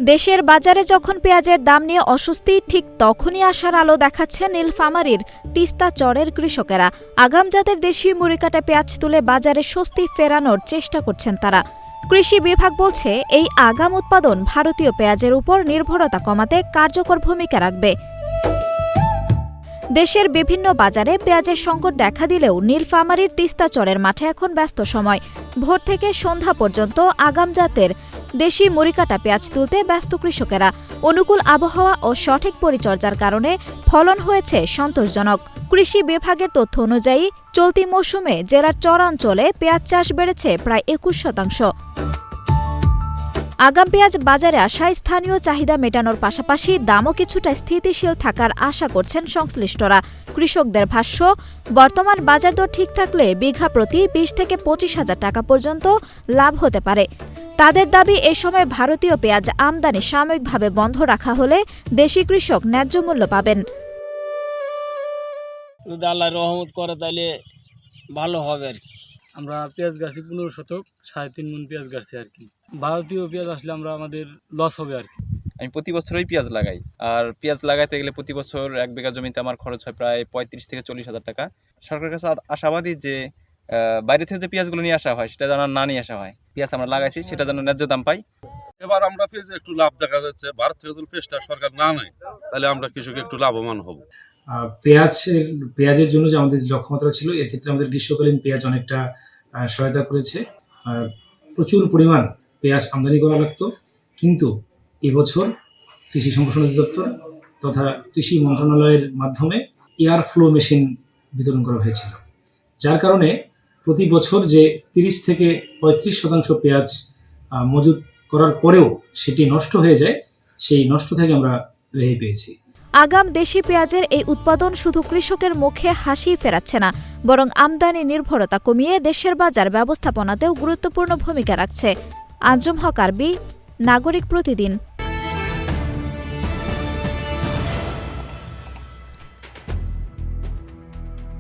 দেশের বাজারে যখন পেঁয়াজের দাম নিয়ে অস্বস্তি, ঠিক তখনই আশার আলো দেখাচ্ছে নীলফামারীর তিস্তা চরের কৃষকেরা। আগাম জাতের দেশি মুড়িকাটা পেঁয়াজ তুলে বাজারে স্বস্তি ফেরানোর চেষ্টা করছেন তারা। কৃষি বিভাগ বলছে, এই আগাম উৎপাদন ভারতীয় পেঁয়াজের উপর নির্ভরতা কমাতে কার্যকর ভূমিকা রাখবে। দেশের বিভিন্ন বাজারে পেঁয়াজের সংকট দেখা দিলেও নীলফামারীর তিস্তা চরের মাঠে এখন ব্যস্ত সময়। ভোর থেকে সন্ধ্যা পর্যন্ত আগাম জাতের দেশি মুড়িকাটা পেঁয়াজ তুলতে ব্যস্ত কৃষকেরা। অনুকূল আবহাওয়া ও সঠিক পরিচর্যার কারণে ফলন হয়েছে সন্তোষজনক। কৃষি বিভাগের তথ্য অনুযায়ী চলতি মৌসুমে জেলার চরাঞ্চলে পেঁয়াজ চাষ বেড়েছে প্রায় 21%। আগাম পেঁয়াজ বাজারে আসায় স্থানীয় চাহিদা মেটানোর পাশাপাশি দামও কিছুটা স্থিতিশীল থাকার আশা করছেন সংশ্লিষ্টরা। কৃষকদের ভাষ্য, বর্তমান বাজার দর ঠিক থাকলে বিঘা প্রতি 20 থেকে 25 হাজার টাকা পর্যন্ত লাভ হতে পারে। তাদের দাবি, এ সময় ভারতীয় পেঁয়াজ আমদানি সাময়িকভাবে বন্ধ রাখা হলে দেশি কৃষক ন্যায্য মূল্য পাবেন। যদি আল্লাহ রহমত করে তাহলে ভালো হবে আর কি। আমরা পেঁয়াজ গাছি 15 শতক 3.5 মণ পেঁয়াজ গাছি আর কি। ভারতীয় পেঁয়াজ আসলে আমাদের লস হবে আর কি। আমি প্রতি বছরই পেঁয়াজ লাগাই, আর পেঁয়াজ লাগাইতে গেলে প্রতি বছর 1 বিঘা জমিতে আমার খরচ হয় প্রায় 35 থেকে 40 হাজার টাকা। সরকারের কাছে আশাবাদী যে বাইরে থেকে যে পেঁয়াজগুলো নিয়ে আসা হয় সেটা যেন না নিয়ে আসা হয়। পেঁয়াজ আমরা লাগাইছি সেটা যেন ন্যায্য দাম পাই। এবার আমরা পেঁয়াজে একটু লাভ দেখা যাচ্ছে। ভারত থেকে যদি পেঁয়াজটা সরকার না নেয় তাহলে আমরা কৃষক একটু লাভবান হব। পেঁয়াজের জন্য যে আমাদের লক্ষ্যমাত্রা ছিল, এর ক্ষেত্রে আমাদের গ্রীষ্মকালীন পেঁয়াজ অনেকটা সহায়তা করেছে। প্রচুর পরিমাণ পেঁয়াজ আমদানি করা লাগতো, কিন্তু এবছর কৃষি সম্প্রসারণ অধিদপ্তর তথা কৃষি মন্ত্রণালয়ের মাধ্যমে এয়ার ফ্লো মেশিন বিতরণ করা হয়েছিল, যার কারণে প্রতি বছর যে 30 থেকে 35% পেঁয়াজ মজুত করার পরেও সেটি নষ্ট হয়ে যায়, সেই নষ্ট থেকে আমরা রেহাই পেয়েছি। আগাম দেশি পেঁয়াজের এই উৎপাদন শুধু কৃষকের মুখে হাসি ফেরাচ্ছে না, বরং আমদানি নির্ভরতা কমিয়ে দেশের বাজার ব্যবস্থাপনাতেও গুরুত্বপূর্ণ ভূমিকা রাখছে। আঞ্জুম হক আরবি, নাগরিক প্রতিদিন।